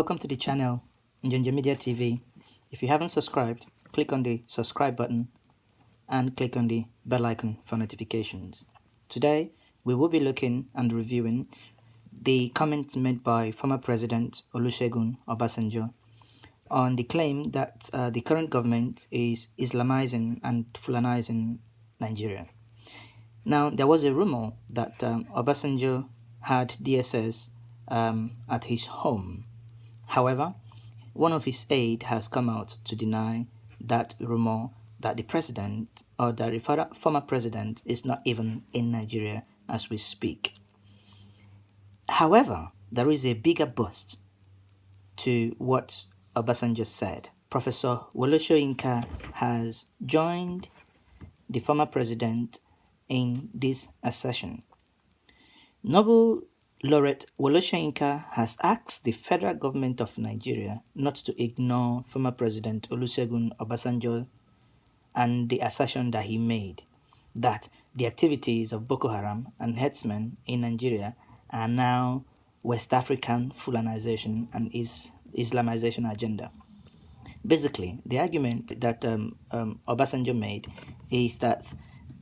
Welcome to the channel, Njunje Media TV. If you haven't subscribed, click on the subscribe button and click on the bell icon for notifications. Today, we will be looking and reviewing the comments made by former President Olusegun Obasanjo on the claim that the current government is Islamizing and Fulanizing Nigeria. Now, there was a rumor that Obasanjo had DSS at his home. However, one of his aides has come out to deny that rumor that the president or the former president is not even in Nigeria as we speak. However, there is a bigger boost to what Obasanjo said. Professor Wole Soyinka has joined the former president in this assertion. Nobel laureate Wole Soyinka has asked the federal government of Nigeria not to ignore former President Olusegun Obasanjo and the assertion that he made that the activities of Boko Haram and herdsmen in Nigeria are now West African Fulanization and Islamization agenda. Basically, the argument that Obasanjo made is that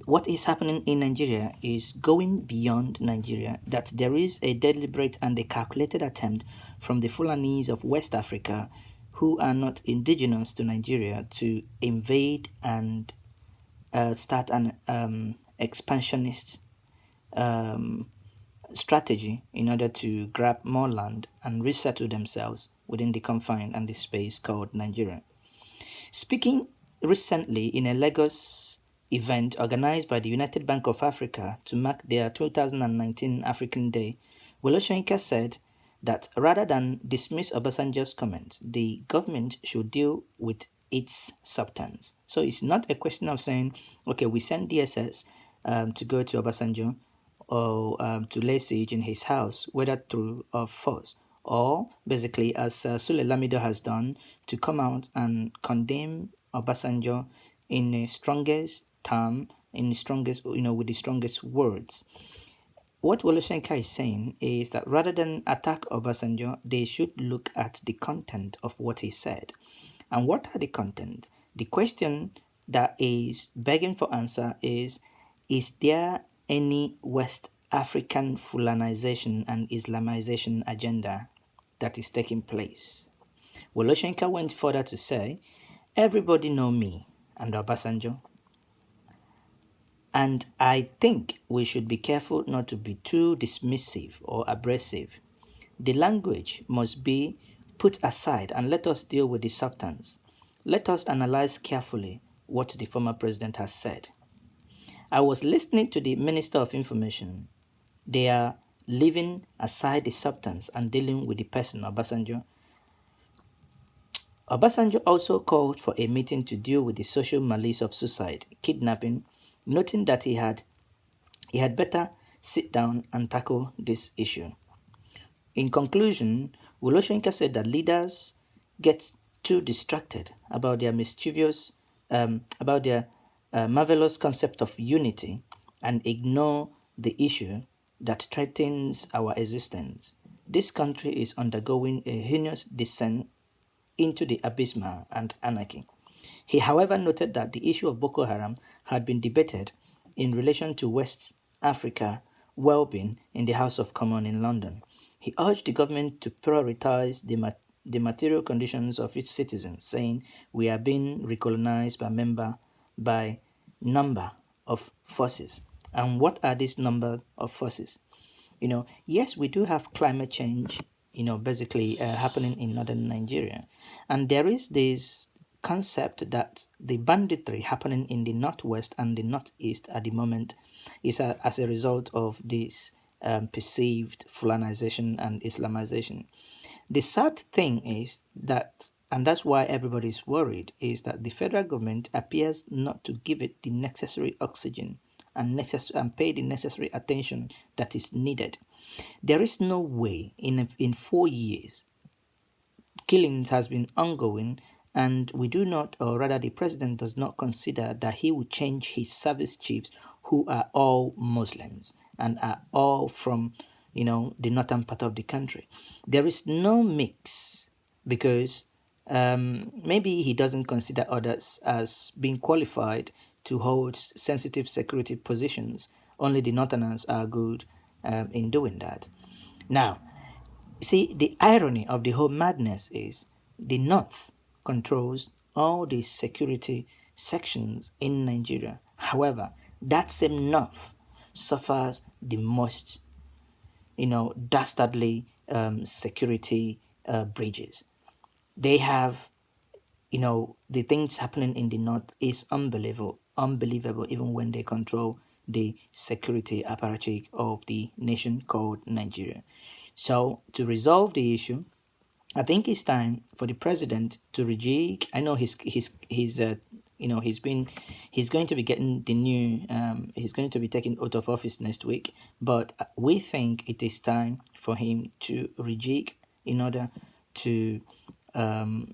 what is happening in Nigeria is going beyond Nigeria, that there is a deliberate and a calculated attempt from the Fulanis of West Africa who are not indigenous to Nigeria to invade and start an expansionist strategy in order to grab more land and resettle themselves within the confine and the space called Nigeria. Speaking recently in a Lagos event organized by the United Bank of Africa to mark their 2019 African Day, Wole Soyinka said that rather than dismiss Obasanjo's comment, the government should deal with its substance. So it's not a question of saying, okay, we send DSS to go to Obasanjo or to lay siege in his house, whether through or force, or basically as Sule Lamido has done, to come out and condemn Obasanjo in the strongest term, in the strongest, with the strongest words. What Wole Soyinka is saying is that rather than attack Obasanjo, they should look at the content of what he said. And what are the content? The question that is begging for answer is there any West African Fulanization and Islamization agenda that is taking place? Wole Soyinka went further to say, everybody know me and Obasanjo, and I think we should be careful not to be too dismissive or abrasive. The language must be put aside and let us deal with the substance. Let us analyze carefully what the former president has said. I was listening to the Minister of Information. They are leaving aside the substance and dealing with the person, Obasanjo. Obasanjo also called for a meeting to deal with the social malice of suicide, kidnapping, noting that he had better sit down and tackle this issue. In conclusion, Wole Soyinka said that leaders get too distracted about their mischievous, marvelous concept of unity and ignore the issue that threatens our existence. This country is undergoing a heinous descent into the abysmal and anarchy. He, however, noted that the issue of Boko Haram had been debated in relation to West Africa well-being in the House of Commons in London. He urged the government to prioritize the material conditions of its citizens, saying, we are being recolonized by number of forces. And what are these number of forces? Yes, we do have climate change, basically happening in northern Nigeria. And there is this concept that the banditry happening in the northwest and the northeast at the moment is as a result of this perceived Fulanization and Islamization. The sad thing is that, and that's why everybody is worried, is that the federal government appears not to give it the necessary oxygen and pay the necessary attention that is needed. There is no way in 4 years killings has been ongoing, and we do not, or rather the president does not consider that he will change his service chiefs who are all Muslims and are all from the northern part of the country. There is no mix because maybe he doesn't consider others as being qualified to hold sensitive security positions. Only the Northerners are good in doing that. Now, see, the irony of the whole madness is the North controls all the security sections in Nigeria. However, that same North suffers the most, dastardly security breaches. They have, the things happening in the North is unbelievable, even when they control the security apparatus of the nation called Nigeria. So, to resolve the issue, I think it's time for the president to rejig. I know he's going to be getting the new he's going to be taking out of office next week, but we think it is time for him to rejig in order to um,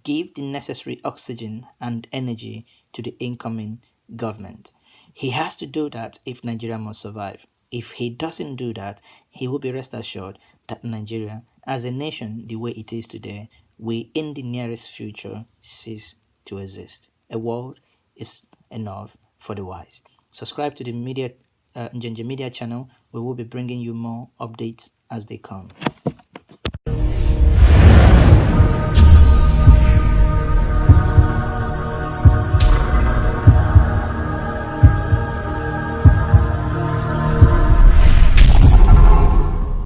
give the necessary oxygen and energy to the incoming government. He has to do that if Nigeria must survive. If he doesn't do that, he will be rest assured that Nigeria, as a nation, the way it is today, will in the nearest future cease to exist. A world is enough for the wise. Subscribe to the Njenje Media channel. We will be bringing you more updates as they come.